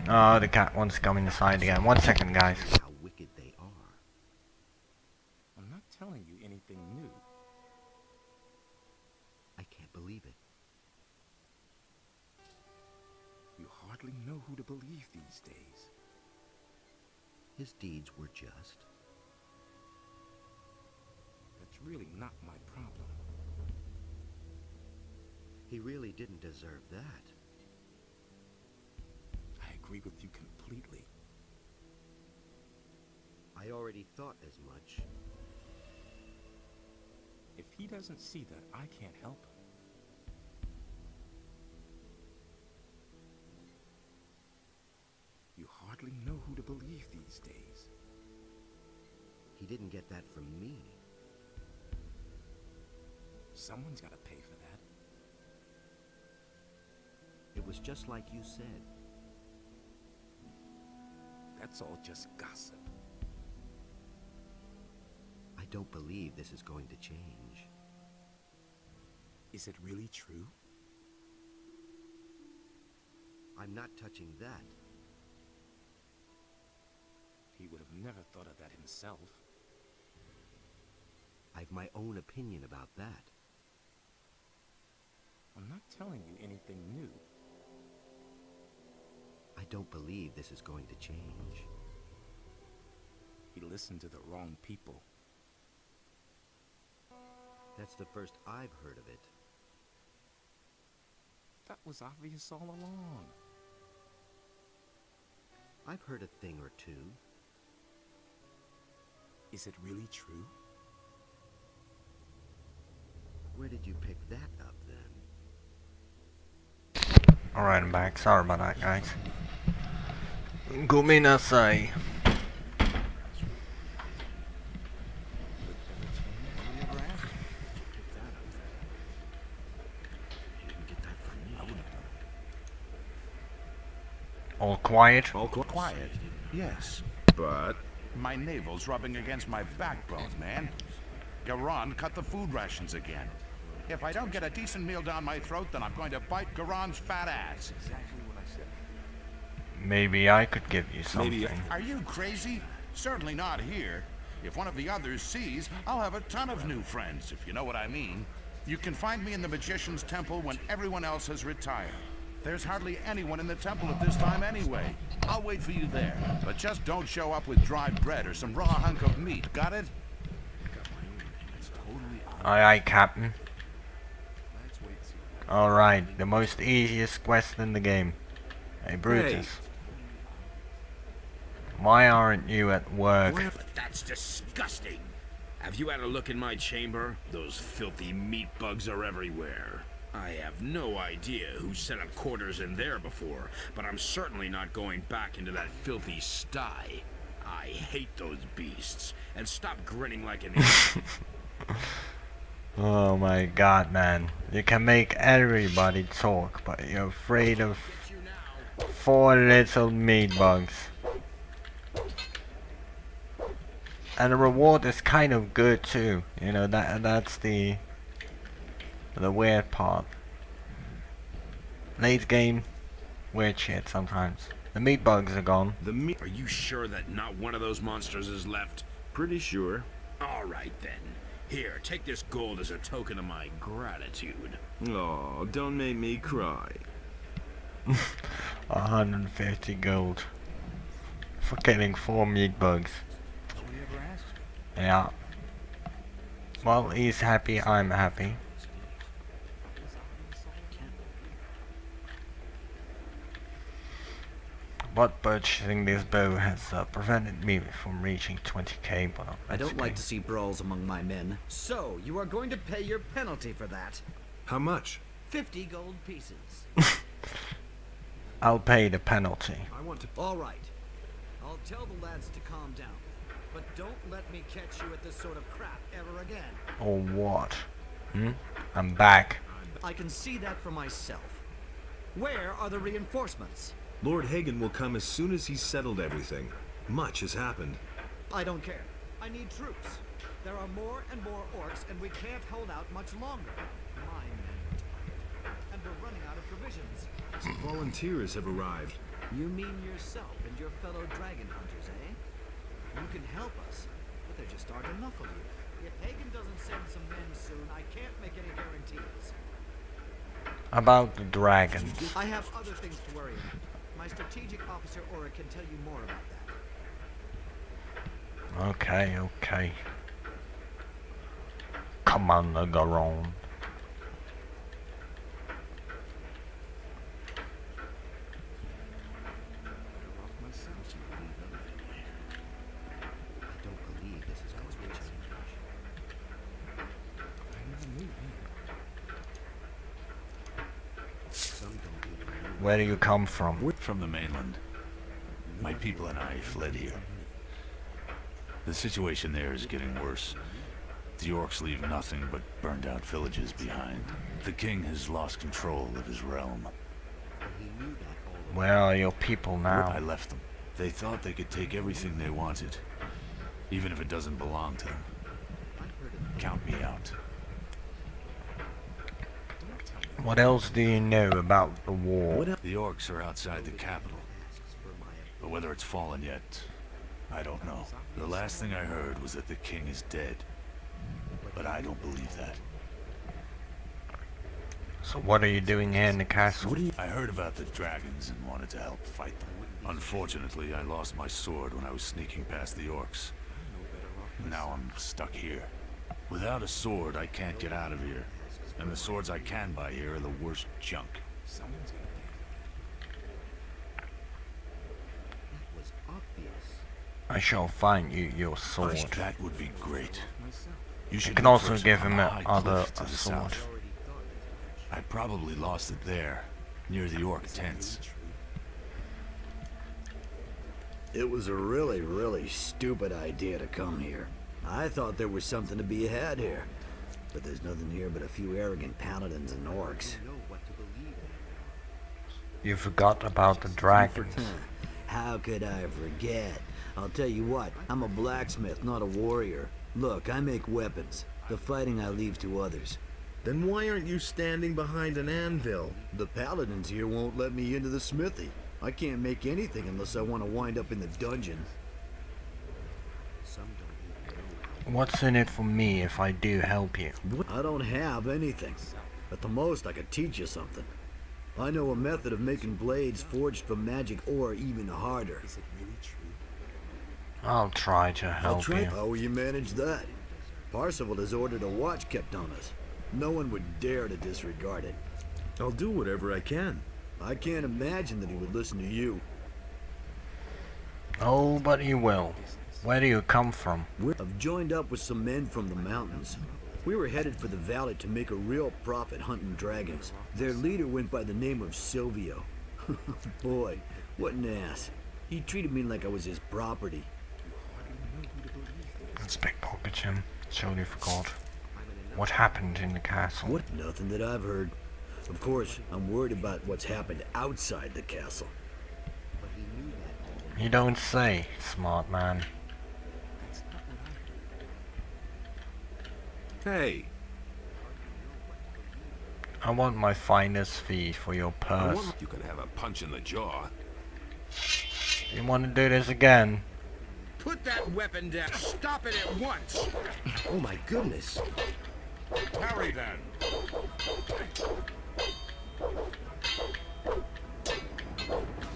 Oh, the cat wants to come inside again. 1 second, guys. How wicked they are. I'm not telling you anything new. I can't believe it. You hardly know who to believe these days. His deeds were just. That's really not my problem. He really didn't deserve that. I agree with you completely. I already thought as much. If he doesn't see that, I can't help him. You hardly know who to believe these days. He didn't get that from me. Someone's got to pay for that. It was just like you said. That's all just gossip. I don't believe this is going to change. Is it really true? I'm not touching that. He would have never thought of that himself. I've my own opinion about that. I'm not telling you anything new. I don't believe this is going to change. He listened to the wrong people. That's the first I've heard of it. That was obvious all along. I've heard a thing or two. Is it really true? Where did you pick that up then? Alright, I'm back. Sorry about that, guys. Gominasai. All quiet? All quiet, yes. But my navel's rubbing against my backbone, man. Garond cut the food rations again. If I don't get a decent meal down my throat, then I'm going to bite Garond's fat ass. Maybe I could give you something. Are you crazy? Certainly not here. If one of the others sees, I'll have a ton of new friends, if you know what I mean. You can find me in the Magician's Temple when everyone else has retired. There's hardly anyone in the temple at this time anyway. I'll wait for you there, but just don't show up with dried bread or some raw hunk of meat, got it? Aye aye, Captain. Alright, the most easiest quest in the game. Hey Brutus. Why aren't you at work? That's disgusting. Have you had a look in my chamber? Those filthy meat bugs are everywhere. I have no idea who set up quarters in there before, but I'm certainly not going back into that filthy sty. I hate those beasts. And stop grinning like an idiot. Oh my god, man. You can make everybody talk, but you're afraid of 4 little meat bugs. And the reward is kind of good too. You know, that's the weird part. Late game, weird shit sometimes. The meat bugs are gone. Are you sure that not one of those monsters is left? Pretty sure. Alright then. Here, take this gold as a token of my gratitude. Oh, don't make me cry. 150 gold. For killing 4 meat bugs. Yeah. Well, he's happy, I'm happy. But purchasing this bow has prevented me from reaching 20k, but I don't like to see brawls among my men. So, you are going to pay your penalty for that. How much? 50 gold pieces. I'll pay the penalty. I want to... All right. I'll tell the lads to calm down. But don't let me catch you at this sort of crap ever again. Or what? I'm back. I can see that for myself. Where are the reinforcements? Lord Hagen will come as soon as he's settled everything. Much has happened. I don't care. I need troops. There are more and more orcs, and we can't hold out much longer. My men are tired, and we're running out of provisions. Some volunteers have arrived. You mean yourself and your fellow dragon hunters, eh? You can help us, but there just aren't enough of you. If Hagen doesn't send some men soon, I can't make any guarantees. About the dragons. I have other things to worry about. My strategic officer Oric can tell you more about that. Okay, okay. Commander Garond. I don't believe this is going to change. Some don't even know. Where do you come from? From the mainland. My people and I fled here. The situation there is getting worse. The orcs leave nothing but burned out villages behind. The king has lost control of his realm. He knew that all along. Where are your people I now? left them. They thought they could take everything they wanted, even if it doesn't belong to them. I've heard of Count me out. What else do you know about the war? The orcs are outside the capital, asks for my but whether it's fallen yet, I don't know. The last thing I heard was that the king is dead, but I don't believe that. So what are you doing here in the castle? I heard about the dragons and wanted to help fight them. Unfortunately, I lost my sword when I was sneaking past the orcs. Now I'm stuck here. Without a sword, I can't get out of here. And the swords I can buy here are the worst junk. That was obvious. I shall find you your sword. That would be great. You You should can look also for some give him on a the high other cliff to a the sword. south. I probably lost it there, near the orc tents. It was a really stupid idea to come here. I thought there was something to be had here. But there's nothing here but a few arrogant paladins and orcs. Know what to believe in. You forgot about the dragons. How could I forget? I'll tell you what, I'm a blacksmith, not a warrior. Look, I make weapons. The fighting I leave to others. Then why aren't you standing behind an anvil? The paladins here won't let me into the smithy. I can't make anything unless I want to wind up in the dungeon. Some don't even know. What's in it for me if I do help you? I don't have anything. At the most, I could teach you something. I know a method of making blades forged from magic ore even harder. I'll try to help you. How will you manage that? Parcival has ordered a watch kept on us. No one would dare to disregard it. I'll do whatever I can. I can't imagine that he would listen to you. Oh, but you will. Where do you come from? I've joined up with some men from the mountains. We were headed for the valley to make a real profit hunting dragons. Their leader went by the name of Silvio. Boy, what an ass. He treated me like I was his property. Let's pickpocket him. Totally forgot. What happened in the castle? What? Nothing that I've heard. Of course, I'm worried about what's happened outside the castle. But he knew that all along. You don't say, smart man. Hey, I want my finest fee for your purse. You can have a punch in the jaw. You want to do this again? Put that weapon down. Stop it at once. Oh my goodness. Parry then.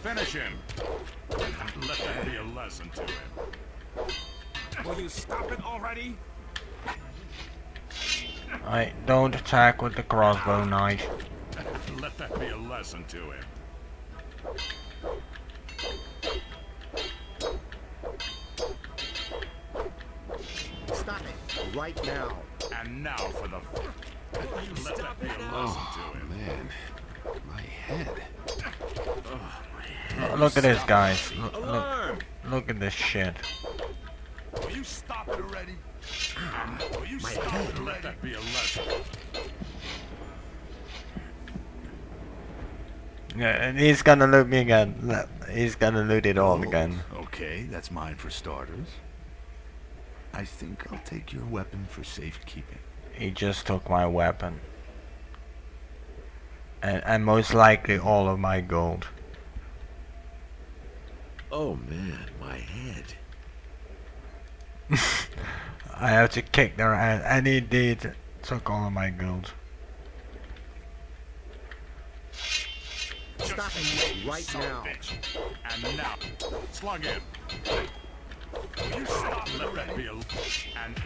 Finish him. Let that be a lesson to him. Will you stop it already? I don't attack with the crossbow knife. Let that be a lesson to him. Stop it right now. And now for the... Let that be a lesson to him. Man, my head. Look at this, guys. Look at this shit. Will you stop it already? Will you stop it? Let that be a lesson. Yeah, and he's gonna loot me again. He's gonna loot it all again. Okay, that's mine for starters. I think I'll take your weapon for safekeeping. He just took my weapon. And most likely all of my gold. Oh man, my head. I have to kick their ass, and he did. Took all of my gold. Stop it right Son of a now. bitch. And now, slug in. You stop, let that be a... And...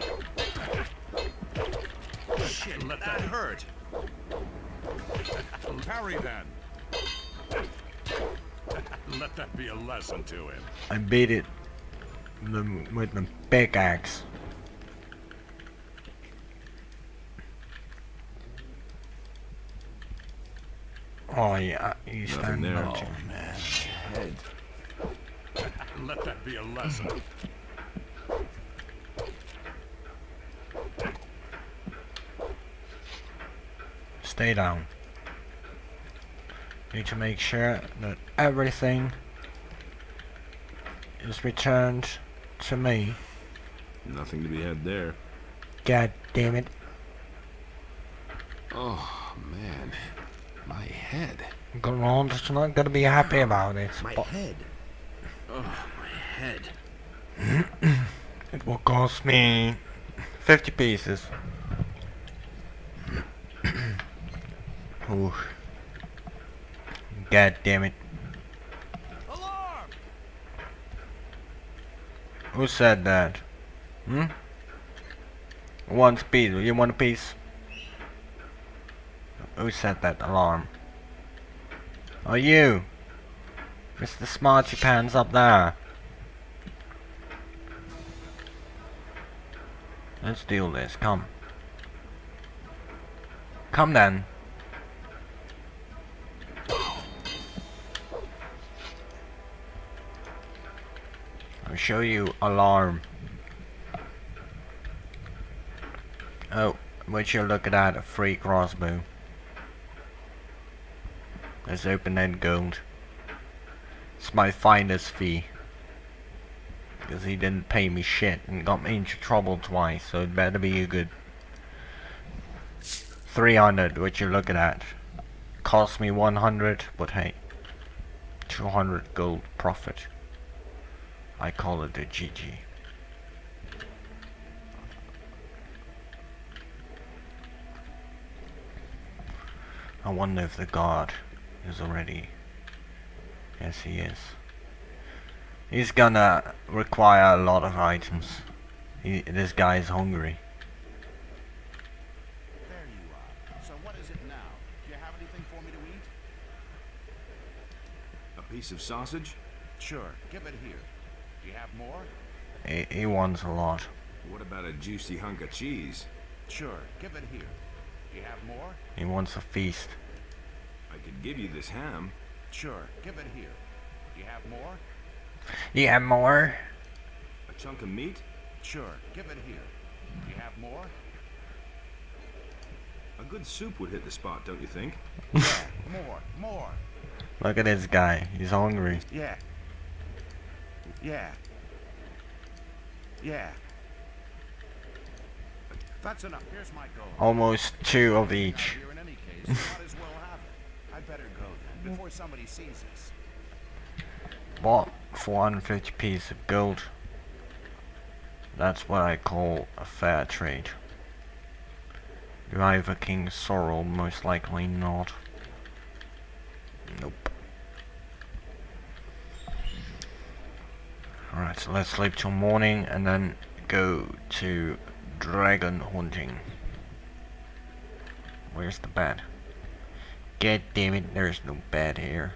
Shit, let that hurt. Parry then. Let that be a lesson to him. I beat it with the pickaxe. Oh yeah, he's Nothing standing there. up. Oh man, Head. Let that be a lesson. Stay down. Need to make sure that everything is returned to me. Nothing to be had there. God damn it. Oh, man. My head. Garond's not gonna be happy about it. My but head. Oh, my head. it will cost me 50 pieces. Ooh. God damn it. Alarm! Who said that? Hmm? One piece. You want a piece? Who said that alarm? Oh, you! Mr. Smarty Pants up there. Let's deal this. Come. Come then. I'll show you alarm. Oh, would you look at that, a free crossbow. Let's open that gold. It's my finder's fee. Because he didn't pay me shit and got me into trouble twice, so it better be a good 300, what you looking at. Cost me 100, but hey, 200 gold profit. I call it a GG. I wonder if the guard is already... Yes, he is. He's gonna require a lot of items. This guy is hungry. There you are. So what is it now? Do you have anything for me to eat? A piece of sausage? Sure, give it here. Do you have more? He wants a lot. What about a juicy hunk of cheese? Sure, give it here. Do you have more? He wants a feast. I could give you this ham. Sure, give it here. Do you have more? You have more? A chunk of meat? Sure, give it here. Do you have more? A good soup would hit the spot, don't you think? Yeah, more. Look at this guy. He's hungry. Yeah. That's enough. Here's my gold. Almost 2 of each. Here in any case, you might as well have it. I better go then, before somebody sees us. Bought 450 pieces of gold. That's what I call a fair trade. Do I have a King's Sorrow? Most likely not. Nope. Alright, so let's sleep till morning and then go to dragon hunting. Where's the bed? God damn it, there's no bed here.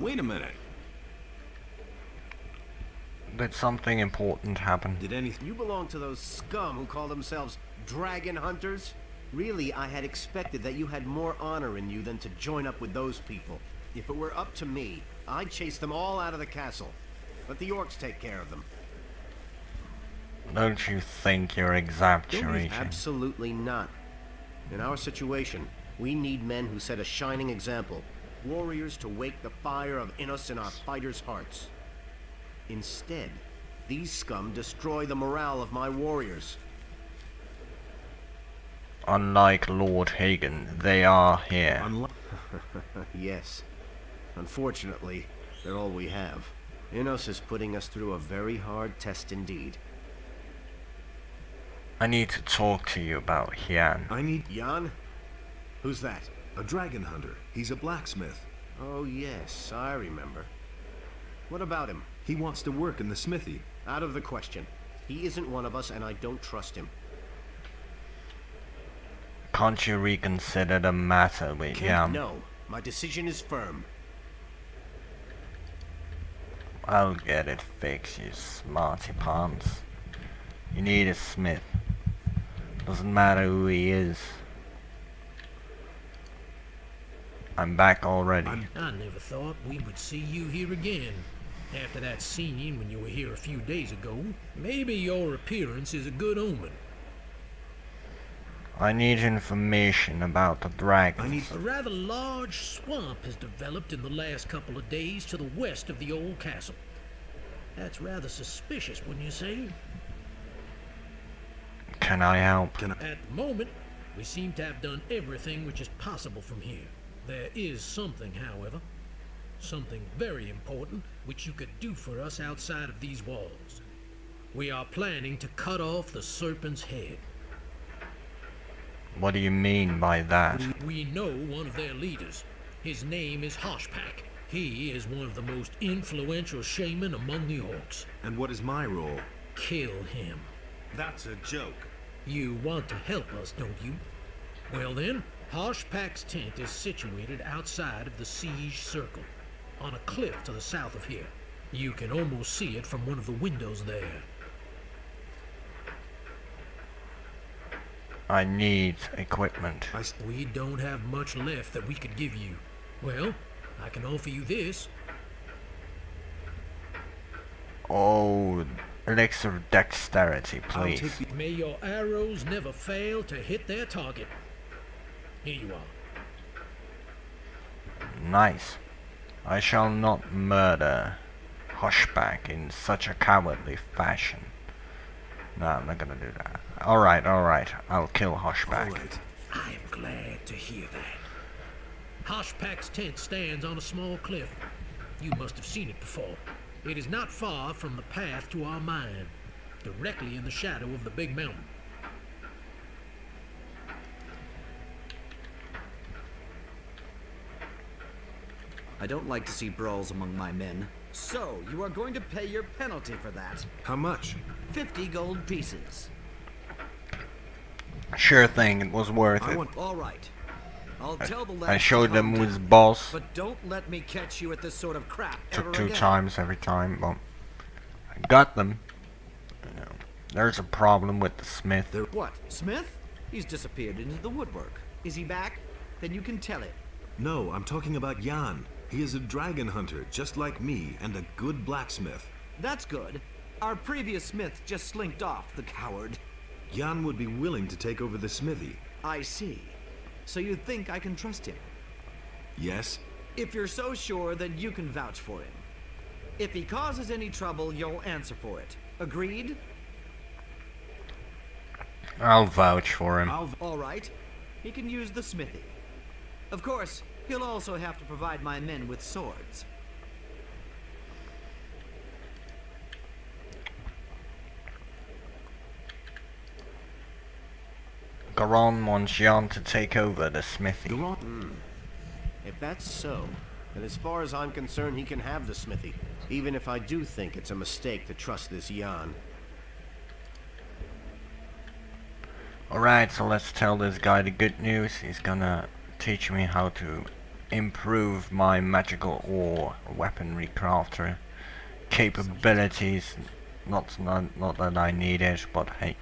Wait a minute. Did something important happen? Did anything... You belong to those scum who call themselves dragon hunters? Really, I had expected that you had more honor in you than to join up with those people. If it were up to me, I'd chase them all out of the castle. Let the orcs take care of them. Don't you think you're Don't we? exaggerating? Absolutely not. In our situation, we need men who set a shining example. Warriors to wake the fire of Innos in our fighters' hearts. Instead, these scum destroy the morale of my warriors. Unlike Lord Hagen, they are here. Yes. Unfortunately, they're all we have. Innos is putting us through a very hard test indeed. I need to talk to you about Hian. I need Jan? Who's that? a dragon hunter. He's a blacksmith. Oh yes, I remember. What about him? He wants to work in the smithy. Out of the question. He isn't one of us and I don't trust him. Can't you reconsider the matter with Hian? No, my decision is firm. I'll get it fixed, you smarty pants. You need a smith. Doesn't matter who he is. I'm back already. I never thought we would see you here again. After that scene when you were here a few days ago, maybe your appearance is a good omen. I need information about the dragons. A rather large swamp has developed in the last couple of days to the west of the old castle. That's rather suspicious, wouldn't you say? Can I help? At the moment, we seem to have done everything which is possible from here. There is something, however, something very important which you could do for us outside of these walls. We are planning to cut off the serpent's head. What do you mean by that? We know one of their leaders. His name is Hoshpak. He is one of the most influential shaman among the orcs. And what is my role? Kill him. That's a joke. You want to help us, don't you? Well then, Hoshpak's tent is situated outside of the siege circle, on a cliff to the south of here. You can almost see it from one of the windows there. I need equipment. We don't have much left that we could give you. Well, I can offer you this. Oh, elixir of dexterity, please. May your arrows never fail to hit their target. Here you are. Nice. I shall not murder Hoshpak in such a cowardly fashion. No, I'm not gonna do that. Alright, I'll kill Hoshpak. Alright. I am glad to hear that. Hoshpak's tent stands on a small cliff. You must have seen it before. It is not far from the path to our mine, directly in the shadow of the big mountain. I don't like to see brawls among my men. So, you are going to pay your penalty for that. How much? 50 gold pieces. Sure thing, it was worth it. All right. I'll tell the lads I showed to them calm who's down, boss. but don't let me catch you at this sort of crap ever Took two again. times every time, but I got them. You know, there's a problem with the smith. What? Smith? He's disappeared into the woodwork. Is he back? Then you can tell it. No, I'm talking about Jan. He is a dragon hunter, just like me, and a good blacksmith. That's good. Our previous smith just slinked off, the coward. Jan would be willing to take over the smithy. I see. So you think I can trust him? Yes? If you're so sure, then you can vouch for him. If he causes any trouble, you'll answer for it. Agreed? I'll vouch for him. All right. He can use the smithy. Of course, he'll also have to provide my men with swords. Garond wants Jan to take over the smithy. If that's so, then as far as I'm concerned, he can have the smithy. Even if I do think it's a mistake to trust this Jan. Alright, so let's tell this guy the good news. He's gonna teach me how to improve my magical ore weaponry crafter capabilities. Not that I need it, but hey.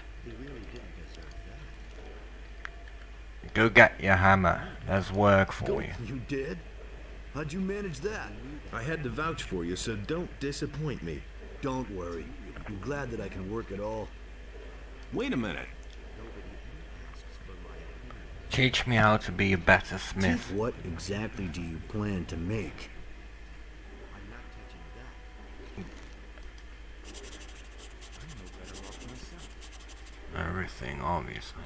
Go get your hammer. There's work for you. You did? How'd you manage that? I had to vouch for you, so don't disappoint me. Don't worry. I'm glad that I can work at all. Wait a minute. Teach me how to be a better smith. What exactly do you plan to make? Everything, obviously.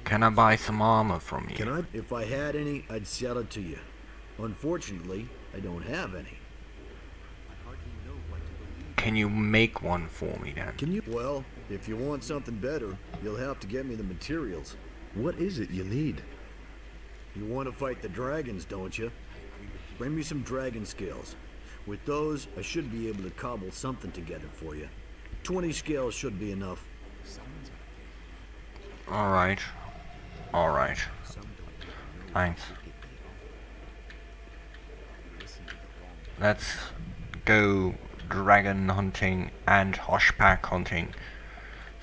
Can I buy some armor from you? Can I? If I had any, I'd sell it to you. Unfortunately, I don't have any. Can you make one for me then? Can you? Well, if you want something better, you'll have to get me the materials. What is it you need? You want to fight the dragons, don't you? Bring me some dragon scales. With those, I should be able to cobble something together for you. 20 scales should be enough. Alright. Alright. Thanks. Let's go dragon hunting and Hoshpak hunting.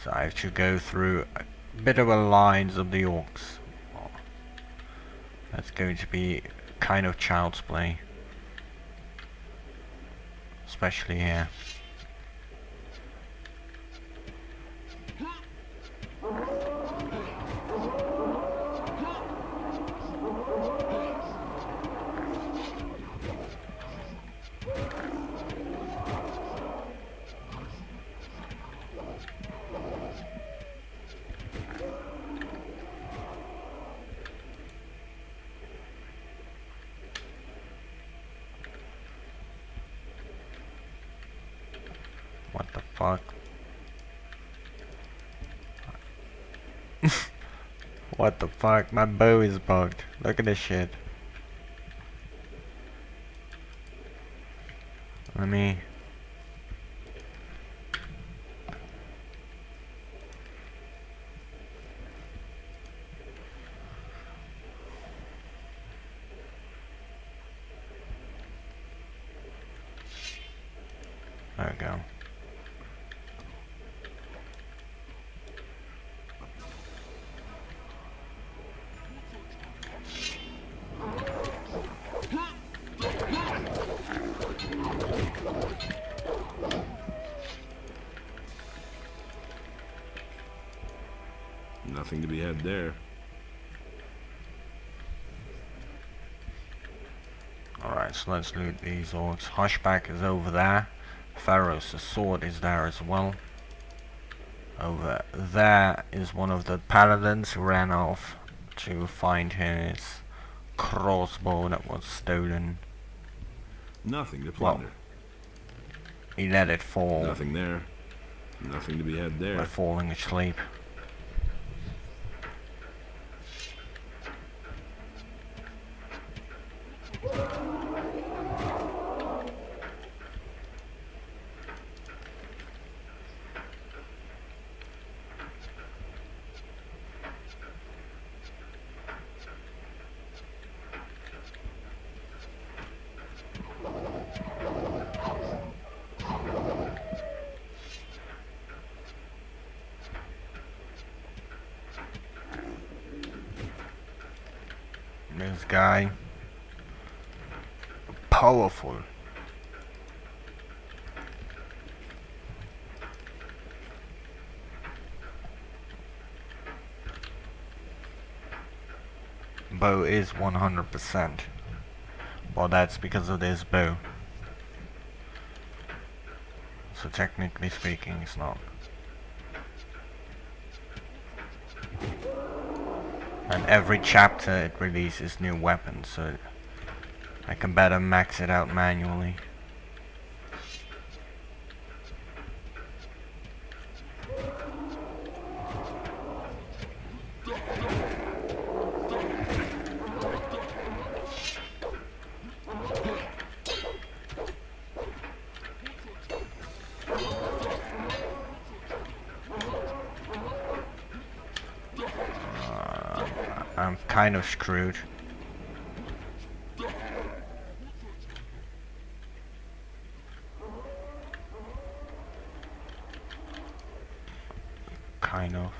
So I have to go through a bit of a lines of the orcs. Oh, that's going to be kind of child's play. Especially here. What the fuck? What the fuck? My bow is bugged. Look at this shit. Let me... There we go. Nothing to be had there. Alright, so let's loot these orcs. Hoshpak is over there. Feros, the sword, is there as well. Over there is one of the paladins who ran off to find his crossbow that was stolen. Nothing to plunder. Well, he let it fall Nothing there. Nothing to be had by there. falling asleep. This guy, powerful. Bow is 100%, but that's because of this bow. So technically speaking, it's not. And every chapter it releases new weapons, so I can better max it out manually. I'm kind of screwed. Kind of.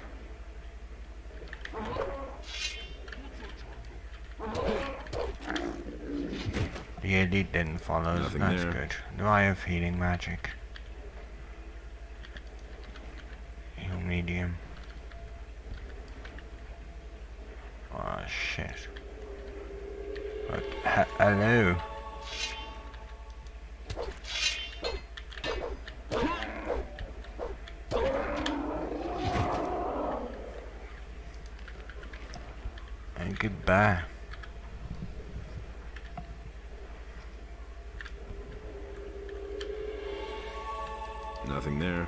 The elite didn't follow, so Nothing that's there. good. Do I have healing magic? Heal medium. Oh shit. Hello. And goodbye. Nothing there.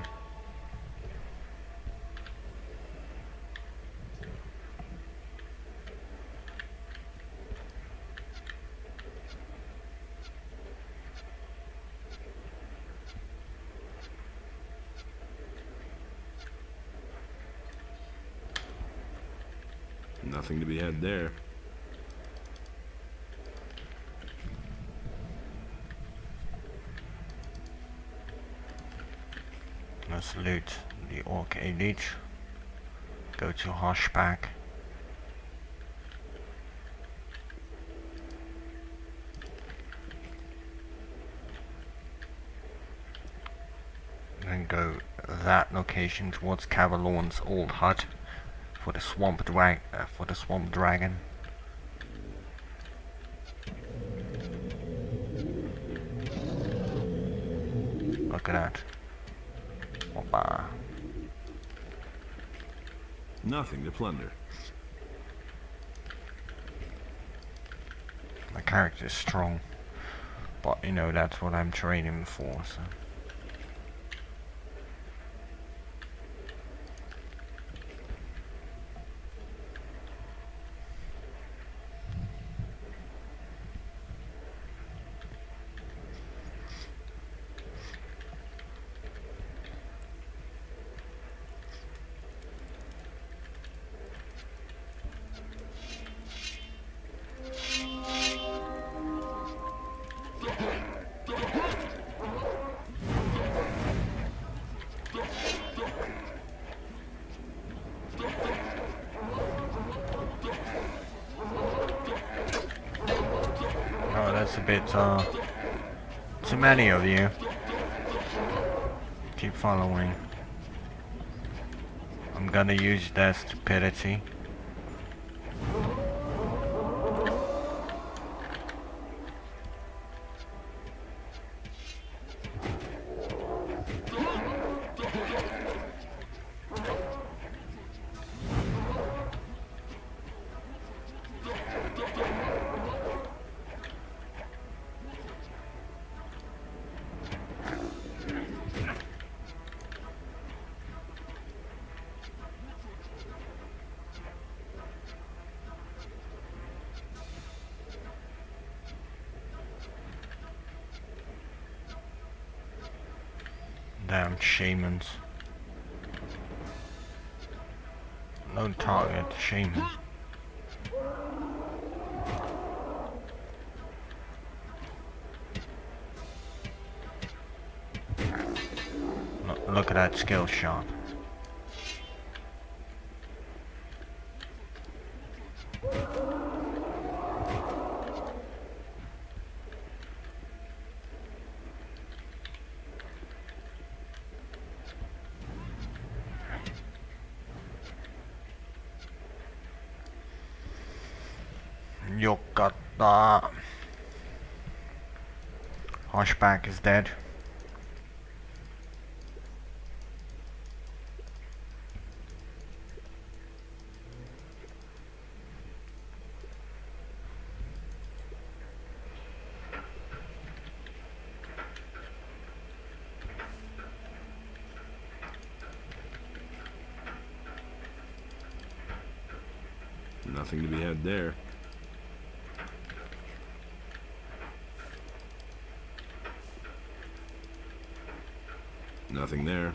Nothing to be had there. Let's loot the Orc Elite. Go to Hoshpak. Then go that location towards Kereloth's old hut for the swamp dragon. Look at that. Opa. Nothing to plunder. My character's strong, but you know that's what I'm training for, so. Oh, that's a bit, too many of you. Keep following. I'm gonna use their stupidity. Damn shamans. No target, shaman. Look at that skill shot. Yokata. Hoshpak is dead. Nothing to be had there. Nothing there.